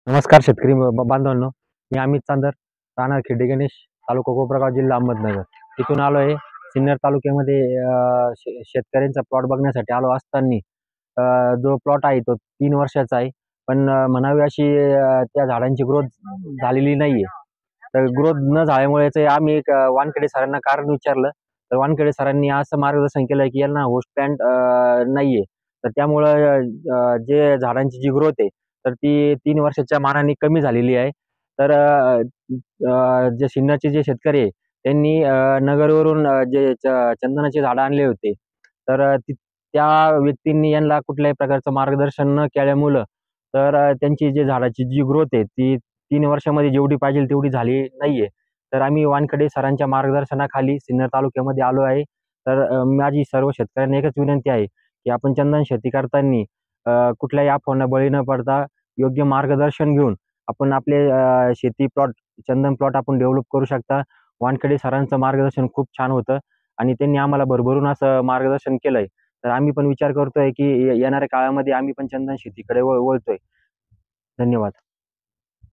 नमस्कार शेतकरी बांधवांनो. मी अमित चांदर, राहणार खिड्डी गणेश, तालुका कोपरगाव, जिल्हा अहमदनगर. तिथून आलो आहे सिन्नर तालुक्यामध्ये. शेतकऱ्यांचा प्लॉट बघण्यासाठी आलो असताना जो प्लॉट आहे तो 3 वर्षाचा आहे. पण म्हणावी अशी त्या झाडांची ग्रोथ झालेली नाहीये. तर ग्रोथ न झाल्यामुळे ते आम्ही एक वानखेडे सरांना कारण विचारलं. तर वानखेडे सरांनी असं मार्गदर्शन केलं की यांना होस्ट प्लांट नाहीये. तर त्यामुळं जे झाडांची जी ग्रोथ आहे तर ती 3 वर्षाच्या मानाने कमी झालेली आहे. तर जे सिन्नरचे जे शेतकरी आहे त्यांनी नगरवरून जे चंदनाचे झाडं आणले होते. तर त्या व्यक्तींनी यांना कुठल्याही प्रकारचं मार्गदर्शन न केल्यामुळं तर त्यांची जी झाडाची जी ग्रोथ आहे ती 3 वर्षामध्ये जेवढी पाहिजे तेवढी झाली नाहीये. तर आम्ही वानखेडे सरांच्या मार्गदर्शनाखाली सिन्नर तालुक्यामध्ये आलो आहे. तर माझी सर्व शेतकऱ्यांना एकच विनंती आहे की आपण चंदन शेती करताना कुठल्याही अफवांना बळी न पडता योग्य मार्गदर्शन घेऊन आपण आपले शेती प्लॉट, चंदन प्लॉट आपण डेव्हलप करू शकता. वानखेडे सरांचं मार्गदर्शन खूप छान होतं आणि त्यांनी आम्हाला भरभरून असं मार्गदर्शन केलंय. तर आम्ही पण विचार करतोय की येणाऱ्या काळामध्ये आम्ही पण चंदन शेतीकडे वळतोय. धन्यवाद.